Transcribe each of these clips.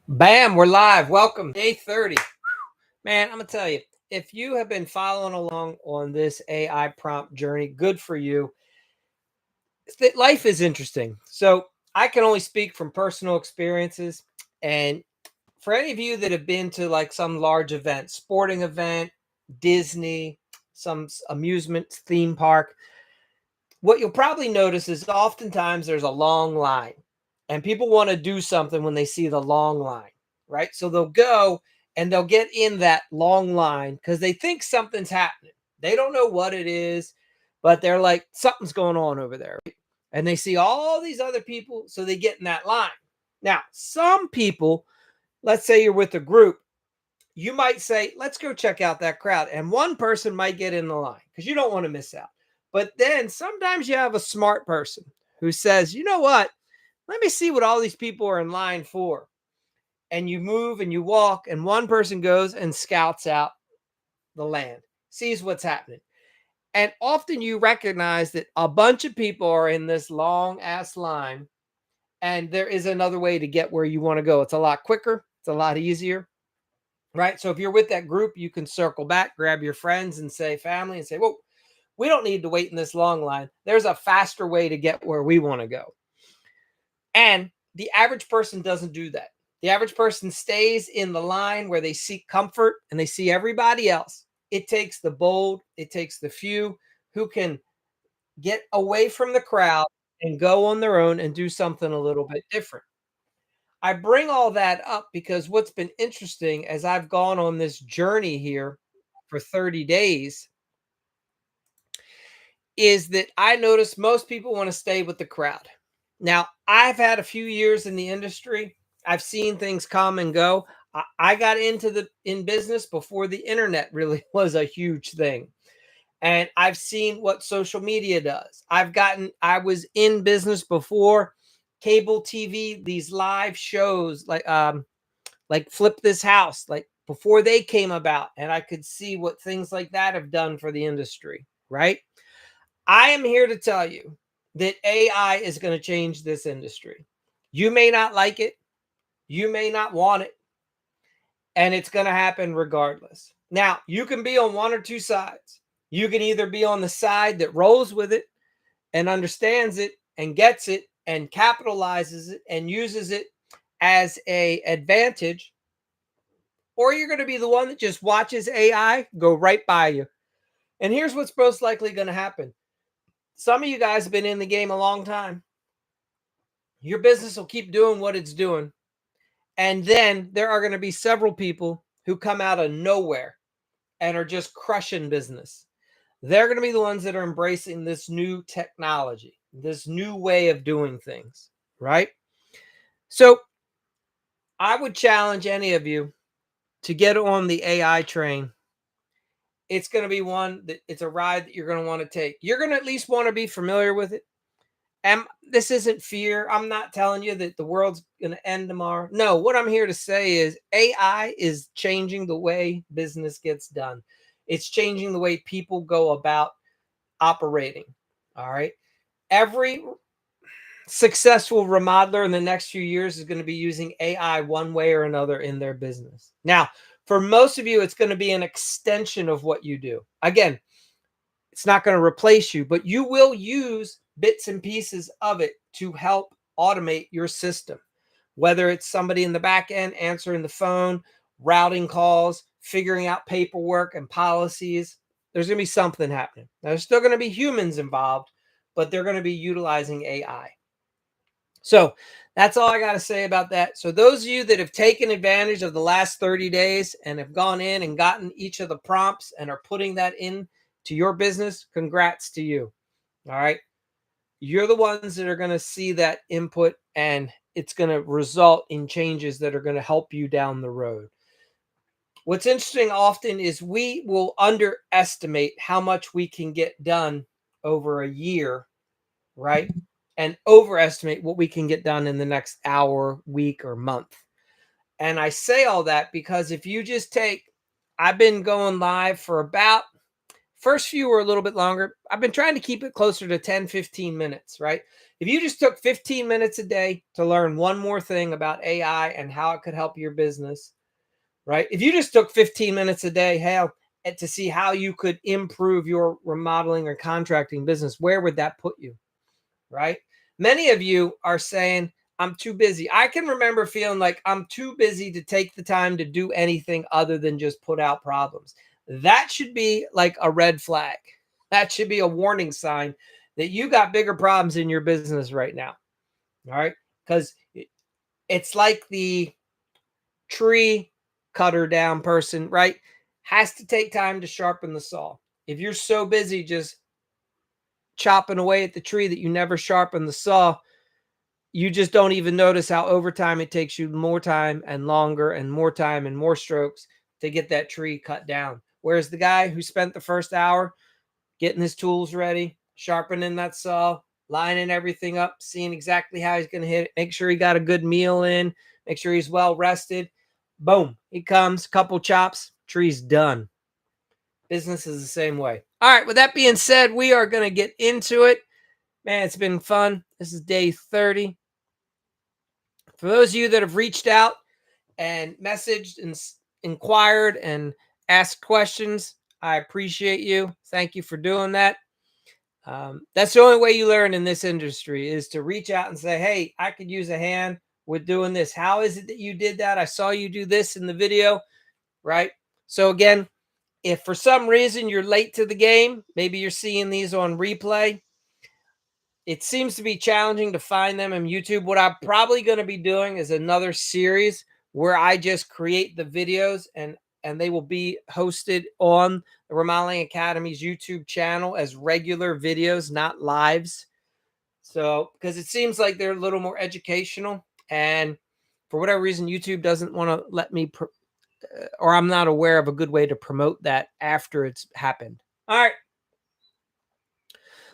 Bam, we're live. Welcome. Day 30. Man, I'm going to tell you, if you have been following along on this AI prompt journey, good for you. Life is interesting. So I can only speak from personal experiences. And for any of you that have been to like some large event, sporting event, Disney, some amusement theme park, what you'll probably notice is oftentimes there's a long line and people want to do something when they see the long line, right? So they'll go and they'll get in that long line because they think something's happening. They don't know what it is, but they're like, something's going on over there. Right? And they see all these other people, so they get in that line. Now, some people, let's say you're with a group, you might say, let's go check out that crowd. And one person might get in the line because you don't want to miss out. But then sometimes you have a smart person who says, you know what? Let me see what all these people are in line for. And you move and you walk, and one person goes and scouts out the land, sees what's happening. And often you recognize that a bunch of people are in this long ass line, and there is another way to get where you want to go. It's a lot quicker, it's a lot easier. Right. So if you're with that group, you can circle back, grab your friends and say, family, and say, well, we don't need to wait in this long line. There's a faster way to get where we want to go. And the average person doesn't do that. The average person stays in the line where they seek comfort and they see everybody else. It takes the bold, it takes the few who can get away from the crowd and go on their own and do something a little bit different. I bring all that up because what's been interesting as I've gone on this journey here for 30 days is that I notice most people want to stay with the crowd. Now, I've had a few years in the industry. I've seen things come and go. I got into the in business before the internet really was a huge thing. And I've seen what social media does. I was in business before cable TV, these live shows like Flip This House, like before they came about, and I could see what things like that have done for the industry, right? I am here to tell you that AI is going to change this industry. You may not like it, you may not want it, and it's going to happen regardless. Now, you can be on one or two sides. You can either be on the side that rolls with it and understands it and gets it and capitalizes it and uses it as a advantage, or you're going to be the one that just watches AI go right by you. And here's what's most likely going to happen. Some of you guys have been in the game a long time. Your business will keep doing what it's doing. And then there are going to be several people who come out of nowhere and are just crushing business. They're going to be the ones that are embracing this new technology, this new way of doing things, right? So I would challenge any of you to get on the AI train. It's going to be one that it's a ride that you're going to want to take. You're going to at least want to be familiar with it. And this isn't fear. I'm not telling you that the world's going to end tomorrow. No, what I'm here to say is AI is changing the way business gets done. It's changing the way people go about operating. All right. Every successful remodeler in the next few years is going to be using AI one way or another in their business. Now, for most of you, it's going to be an extension of what you do. Again, it's not going to replace you, but you will use bits and pieces of it to help automate your system, whether it's somebody in the back end answering the phone, routing calls, figuring out paperwork and policies. There's going to be something happening. Now, there's still going to be humans involved, but they're going to be utilizing AI. So that's all I got to say about that. So those of you that have taken advantage of the last 30 days and have gone in and gotten each of the prompts and are putting that in to your business, congrats to you. All right. You're the ones that are going to see that input, and it's going to result in changes that are going to help you down the road. What's interesting often is we will underestimate how much we can get done over a year, right? And overestimate what we can get done in the next hour, week, or month. And I say all that because if you just take, I've been going live for about, first few were a little bit longer. I've been trying to keep it closer to 10, 15 minutes, right? If you just took 15 minutes a day to learn one more thing about AI and how it could help your business, right? If you just took 15 minutes a day, hell, to see how you could improve your remodeling or contracting business, where would that put you, right? Many of you are saying, I'm too busy. I can remember feeling like I'm too busy to take the time to do anything other than just put out problems. That should be like a red flag. That should be a warning sign that you got bigger problems in your business right now. All right. Because it's like the tree cutter down person, right? Has to take time to sharpen the saw. If you're so busy just chopping away at the tree that you never sharpen the saw, you just don't even notice how over time it takes you more time and longer and more time and more strokes to get that tree cut down. Whereas the guy who spent the first hour getting his tools ready, sharpening that saw, lining everything up, seeing exactly how he's going to hit it, make sure he got a good meal in, make sure he's well rested. Boom, he comes, couple chops, tree's done. Business is the same way. All right, with that being said, we are going to get into it. Man, it's been fun. This is day 30. For those of you that have reached out and messaged and inquired and asked questions, I appreciate you. Thank you for doing that. That's the only way you learn in this industry, is to reach out and say, hey, I could use a hand with doing this. How is it that you did that? I saw you do this in the video, right? So again, if for some reason you're late to the game, maybe you're seeing these on replay, it seems to be challenging to find them on YouTube. What I'm probably going to be doing is another series where I just create the videos and they will be hosted on the Remodeling Academy's YouTube channel as regular videos, not lives. So, because it seems like they're a little more educational, and for whatever reason, YouTube doesn't want to let me, or I'm not aware of a good way to promote that after it's happened. All right.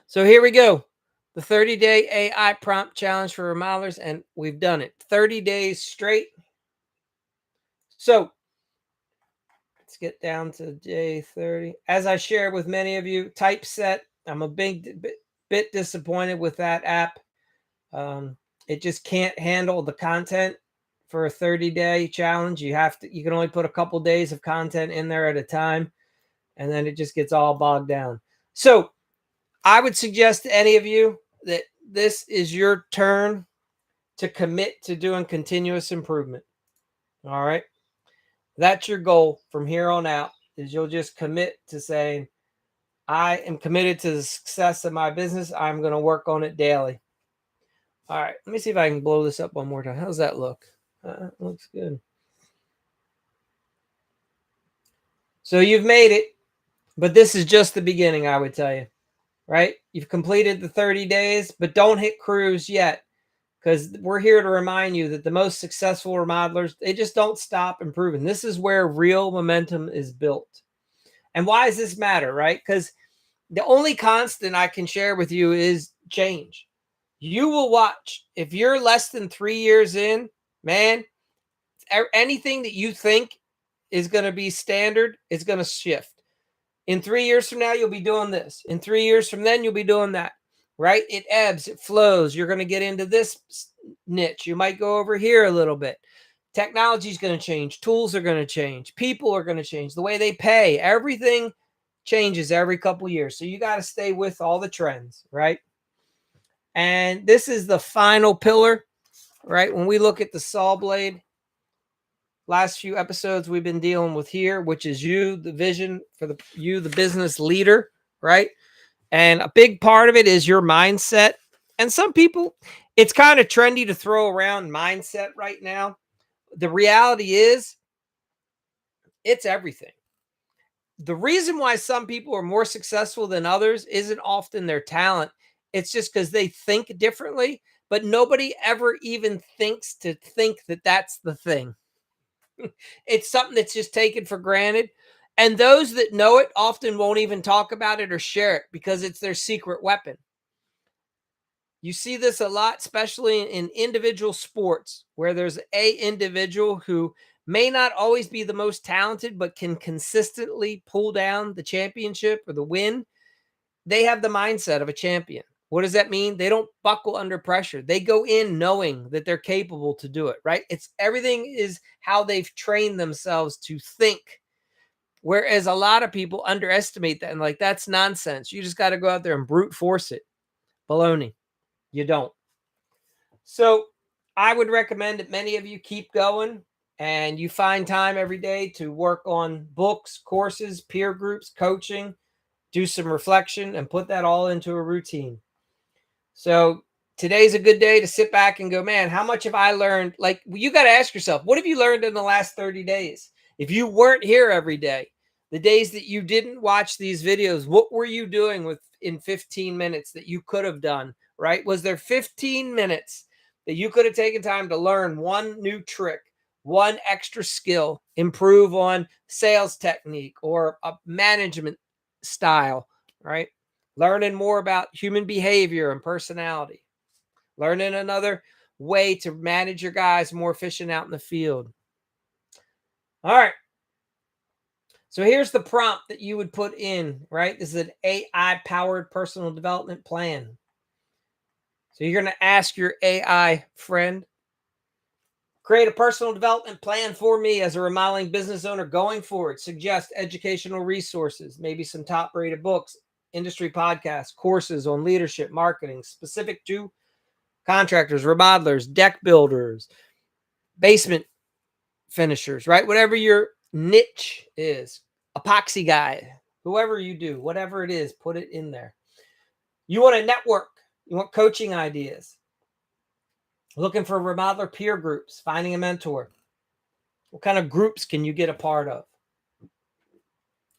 So here we go. The 30-day AI prompt challenge for remodelers, and we've done it 30 days straight. So let's get down to day 30. As I shared with many of you, Typeset, I'm a bit disappointed with that app. It just can't handle the content for a 30-day challenge. You can only put a couple days of content in there at a time, and then it just gets all bogged down. So I would suggest to any of you that this is your turn to commit to doing continuous improvement. All right. That's your goal from here on out, is you'll just commit to saying, I am committed to the success of my business. I'm going to work on it daily. All right. Let me see if I can blow this up one more time. How's that look? Looks good. So you've made it, but this is just the beginning, I would tell you, right? You've completed the 30 days, but don't hit cruise yet, because we're here to remind you that the most successful remodelers, they just don't stop improving. This is where real momentum is built. And why does this matter, right? Because the only constant I can share with you is change. You will watch. If you're less than 3 years in, man, anything that you think is going to be standard is going to shift. In 3 years from now, you'll be doing this. In 3 years from then, you'll be doing that, right? It ebbs, it flows. You're going to get into this niche. You might go over here a little bit. Technology is going to change. Tools are going to change. People are going to change. The way they pay, everything changes every couple of years. So you got to stay with all the trends, right? And this is the final pillar, right? When we look at the saw blade, last few episodes we've been dealing with here, which is you, the vision for the business leader, right? And a big part of it is your mindset. And some people, it's kind of trendy to throw around mindset right now. The reality is, it's everything. The reason why some people are more successful than others isn't often their talent. It's just because they think differently, but nobody ever even thinks to think that that's the thing. It's something that's just taken for granted. And those that know it often won't even talk about it or share it because it's their secret weapon. You see this a lot, especially in individual sports, where there's a individual who may not always be the most talented, but can consistently pull down the championship or the win. They have the mindset of a champion. What does that mean? They don't buckle under pressure. They go in knowing that they're capable to do it, right? It's everything is how they've trained themselves to think. Whereas a lot of people underestimate that and like, that's nonsense. You just got to go out there and brute force it. Baloney. You don't. So I would recommend that many of you keep going and you find time every day to work on books, courses, peer groups, coaching, do some reflection, and put that all into a routine. So today's a good day to sit back and go, man, how much have I learned? Like, you got to ask yourself, what have you learned in the last 30 days? If you weren't here every day, the days that you didn't watch these videos, what were you doing with in 15 minutes that you could have done, right? Was there 15 minutes that you could have taken time to learn one new trick, one extra skill, improve on sales technique or a management style, right? Learning more about human behavior and personality, learning another way to manage your guys more efficient out in the field. All right. So here's the prompt that you would put in, right? This is an AI powered personal development plan. So you're going to ask your AI friend, create a personal development plan for me as a remodeling business owner going forward. Suggest educational resources, maybe some top rated books, industry podcasts, courses on leadership, marketing, specific to contractors, remodelers, deck builders, basement finishers, right? Whatever your niche is, epoxy guy, whoever you do, whatever it is, put it in there. You want to network, you want coaching ideas, looking for remodeler peer groups, finding a mentor. What kind of groups can you get a part of?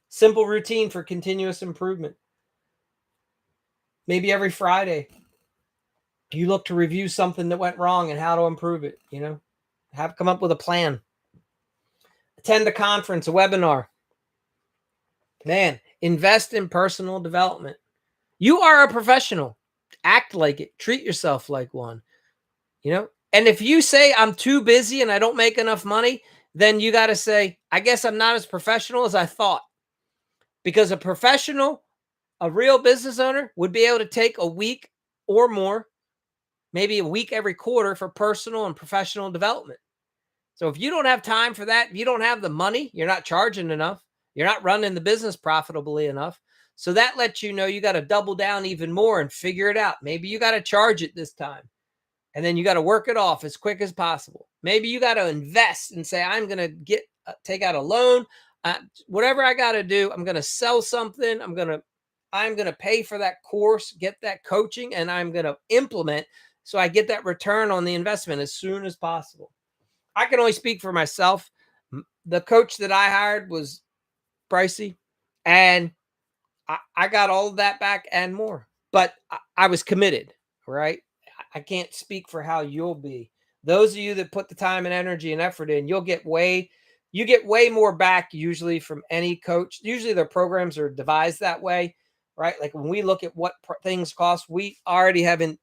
Simple routine for continuous improvement. Maybe every Friday, you look to review something that went wrong and how to improve it, have come up with a plan. Attend a conference, a webinar. Man, invest in personal development. You are a professional. Act like it. Treat yourself like one. And if you say I'm too busy and I don't make enough money, then you got to say, I guess I'm not as professional as I thought. Because a professional, a real business owner would be able to take a week or more, maybe a week every quarter for personal and professional development. So if you don't have time for that, if you don't have the money, you're not charging enough, you're not running the business profitably enough. So that lets you know you got to double down even more and figure it out. Maybe you got to charge it this time. And then you got to work it off as quick as possible. Maybe you got to invest and say, I'm going to take out a loan. Whatever I got to do, I'm going to sell something. I'm going to pay for that course, get that coaching, and I'm going to implement so I get that return on the investment as soon as possible. I can only speak for myself. The coach that I hired was pricey, and I got all of that back and more. But I was committed, right? I can't speak for how you'll be. Those of you that put the time and energy and effort in, you get way more back usually from any coach. Usually their programs are devised that way, right? Like when we look at what things cost, we already haven't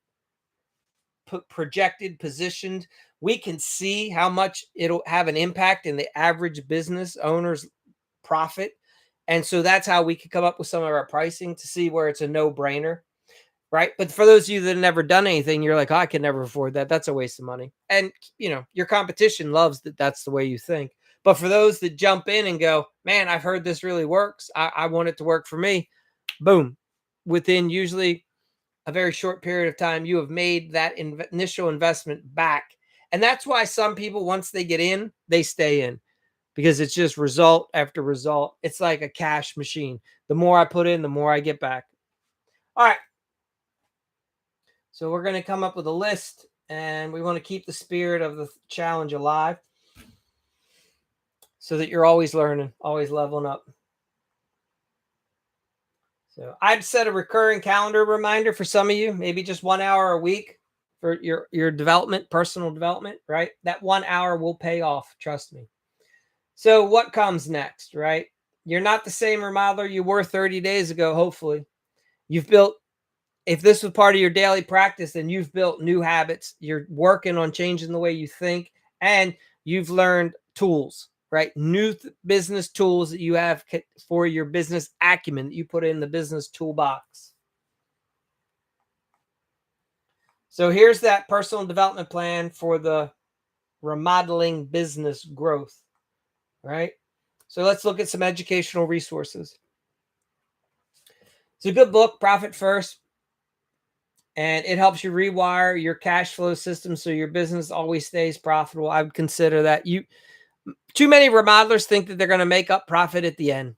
projected, positioned. We can see how much it'll have an impact in the average business owner's profit. And so that's how we could come up with some of our pricing to see where it's a no-brainer, right? But for those of you that have never done anything, you're like, oh, I can never afford that. That's a waste of money. And, your competition loves that that's the way you think. But for those that jump in and go, man, I've heard this really works. I want it to work for me. Boom. Within usually a very short period of time, you have made that initial investment back. And that's why some people, once they get in, they stay in. Because it's just result after result. It's like a cash machine. The more I put in, the more I get back. All right. So we're going to come up with a list, and we want to keep the spirit of the challenge alive so that you're always learning, always leveling up. So I'd set a recurring calendar reminder for some of you, maybe just 1 hour a week for your development, personal development, right? That 1 hour will pay off. Trust me. So what comes next, right? You're not the same remodeler you were 30 days ago, hopefully. You've built, if this was part of your daily practice, then you've built new habits. You're working on changing the way you think, and you've learned tools, right? New business tools that you have for your business acumen that you put in the business toolbox. So here's that personal development plan for the remodeling business growth, right? So let's look at some educational resources. It's a good book, Profit First, and it helps you rewire your cash flow system so your business always stays profitable. I would consider that. Too many remodelers think that they're going to make up profit at the end.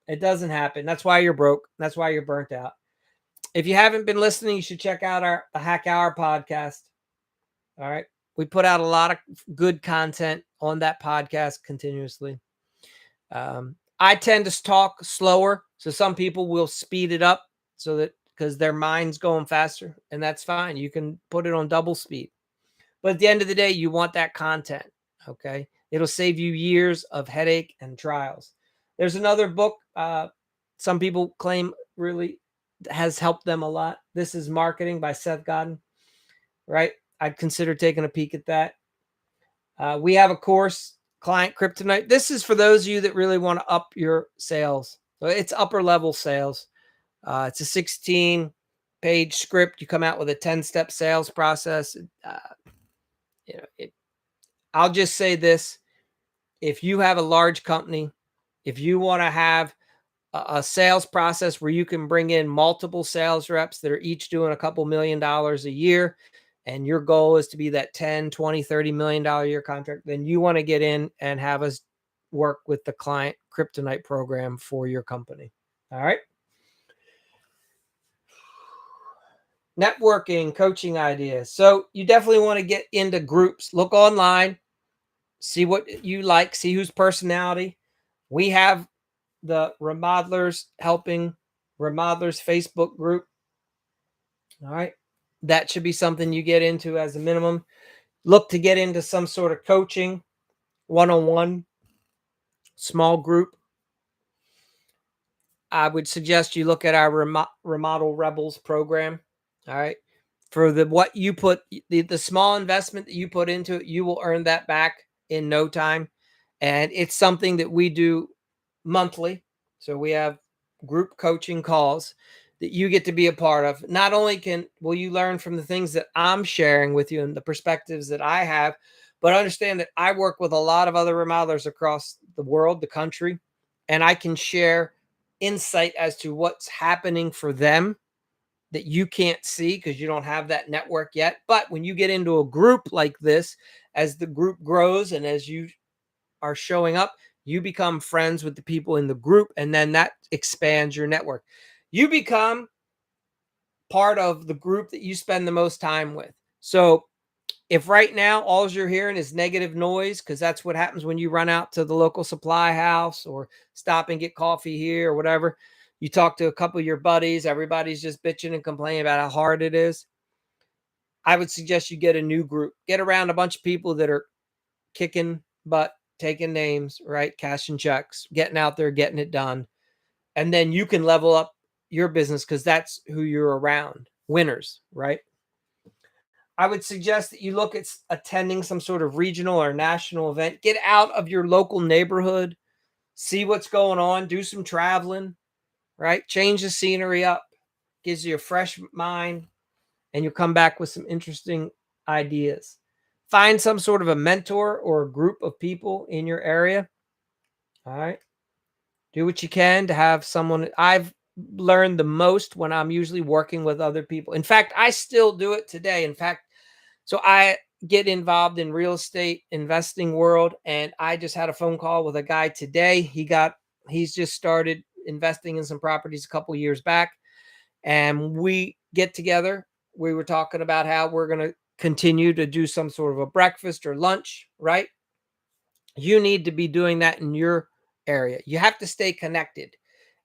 It doesn't happen. That's why you're broke. That's why you're burnt out. If you haven't been listening, you should check out the Hack Hour podcast. All right. We put out a lot of good content on that podcast continuously. I tend to talk slower. So some people will speed it up so that because their mind's going faster, and that's fine. You can put it on double speed. But at the end of the day, you want that content. Okay. It'll save you years of headache and trials. There's another book. Some people claim really has helped them a lot. This is Marketing by Seth Godin, right? I'd consider taking a peek at that. We have a course, Client Kryptonite. This is for those of you that really want to up your sales. So it's upper level sales. It's a 16-page script. You come out with a 10-step sales process. I'll just say this. If you have a large company, if you want to have a sales process where you can bring in multiple sales reps that are each doing a couple $1 million a year, and your goal is to be that 10, 20, $30 million a year contract, then you want to get in and have us work with the Client Kryptonite program for your company. All right. Networking, coaching ideas. So you definitely want to get into groups. Look online, see what you like, see whose personality. We have the Remodelers Helping Remodelers Facebook group. All right. That should be something you get into as a minimum. Look to get into some sort of coaching, one-on-one, small group. I would suggest you look at our Remodel Rebels program. All right. For what you put, the small investment that you put into it, you will earn that back in no time. And it's something that we do monthly. So we have group coaching calls that you get to be a part of. Not only will you learn from the things that I'm sharing with you and the perspectives that I have, but understand that I work with a lot of other remodelers across the world, the country, and I can share insight as to what's happening for them that you can't see because you don't have that network yet. But when you get into a group like this, as the group grows and as you are showing up, you become friends with the people in the group, and then that expands your network. You become part of the group that you spend the most time with. So if right now all you're hearing is negative noise, because that's what happens when you run out to the local supply house or stop and get coffee here or whatever, you talk to a couple of your buddies, everybody's just bitching and complaining about how hard it is. I would suggest you get a new group, get around a bunch of people that are kicking butt, taking names, right? Cashing checks, getting out there, getting it done. And then you can level up your business because that's who you're around. Winners, right? I would suggest that you look at attending some sort of regional or national event. Get out of your local neighborhood, see what's going on, do some traveling, right? Change the scenery up, gives you a fresh mind, and you'll come back with some interesting ideas. Find some sort of a mentor or a group of people in your area. All right. Do what you can to have someone. I've learned the most when I'm usually working with other people. In fact, I still do it today. In fact, so I get involved in real estate investing world, and I just had a phone call with a guy today. He's just started investing in some properties a couple years back, and we get together. We were talking about how we're going to continue to do some sort of a breakfast or lunch, right? You need to be doing that in your area. You have to stay connected.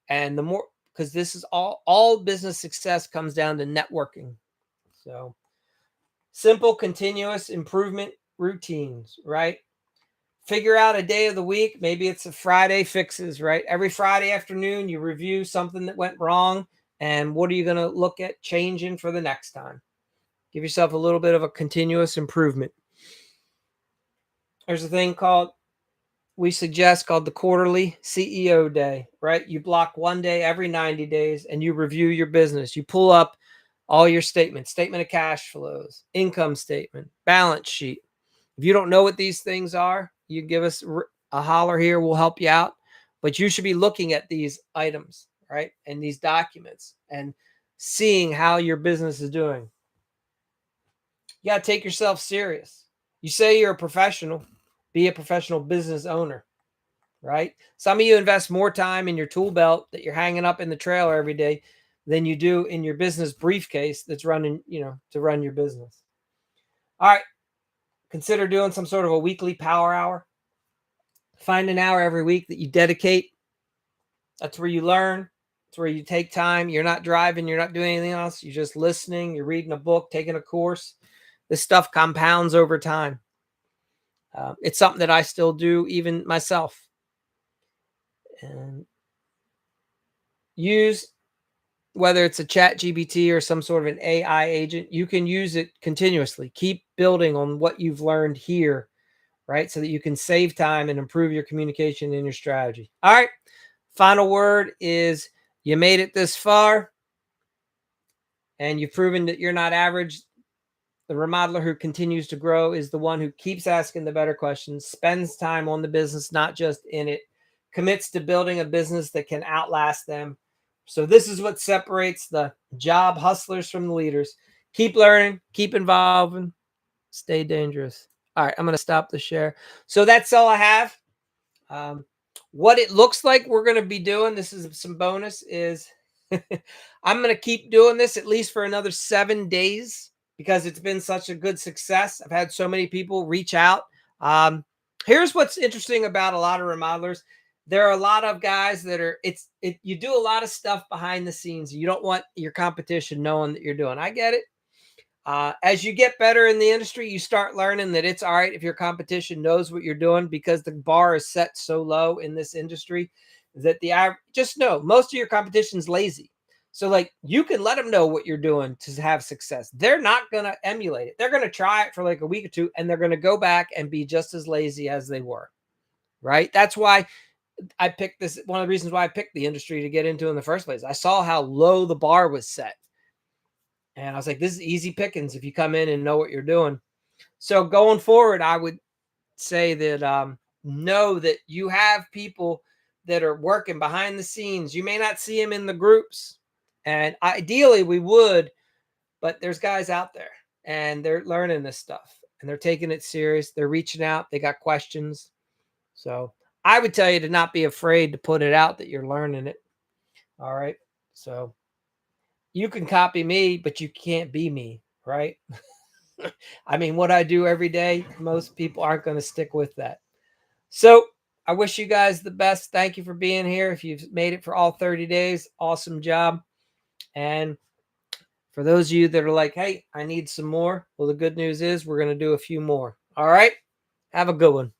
And the more, because this is all business success comes down to networking. So simple, continuous improvement routines, right? Figure out a day of the week. Maybe it's a Friday fixes, right? Every Friday afternoon, you review something that went wrong. And what are you going to look at changing for the next time? Give yourself a little bit of a continuous improvement. There's a thing we suggest called the quarterly CEO day, right? You block one day every 90 days and you review your business. You pull up all your statements, statement of cash flows, income statement, balance sheet. If you don't know what these things are, you give us a holler here. We'll help you out. But you should be looking at these items, right? And these documents and seeing how your business is doing. You got to take yourself serious. You say you're a professional, be a professional business owner, right? Some of you invest more time in your tool belt that you're hanging up in the trailer every day than you do in your business briefcase that's running, to run your business. All right. Consider doing some sort of a weekly power hour. Find an hour every week that you dedicate. That's where you learn. It's where you take time. You're not driving. You're not doing anything else. You're just listening. You're reading a book, taking a course. This stuff compounds over time. It's something that I still do even myself. And use, whether it's a ChatGPT or some sort of an AI agent, you can use it continuously. Keep building on what you've learned here, right? So that you can save time and improve your communication and your strategy. All right. Final word is you made it this far and you've proven that you're not average. The remodeler who continues to grow is the one who keeps asking the better questions, spends time on the business, not just in it, commits to building a business that can outlast them. So this is what separates the job hustlers from the leaders. Keep learning, keep evolving, stay dangerous. All right, I'm going to stop the share. So that's all I have. What it looks like we're going to be doing, this is some bonus, is I'm going to keep doing this at least for another 7 days because it's been such a good success. I've had so many people reach out. Here's what's interesting about a lot of remodelers. There are a lot of guys that are, you do a lot of stuff behind the scenes. You don't want your competition knowing that you're doing. I get it. As you get better in the industry, you start learning that it's all right if your competition knows what you're doing, because the bar is set so low in this industry that just know most of your competition's lazy. So like you can let them know what you're doing to have success. They're not going to emulate it. They're going to try it for like a week or two and they're going to go back and be just as lazy as they were. Right. That's why I picked this. One of the reasons why I picked the industry to get into in the first place. I saw how low the bar was set. And I was like, this is easy pickings if you come in and know what you're doing. So going forward, I would say that know that you have people that are working behind the scenes. You may not see them in the groups. And ideally we would, but there's guys out there and they're learning this stuff and they're taking it serious. They're reaching out. They got questions. So I would tell you to not be afraid to put it out that you're learning it. All right. So you can copy me, but you can't be me, right? I mean, what I do every day, most people aren't going to stick with that. So I wish you guys the best. Thank you for being here. If you've made it for all 30 days, awesome job. And for those of you that are like, hey, I need some more. Well, the good news is we're going to do a few more. All right. Have a good one.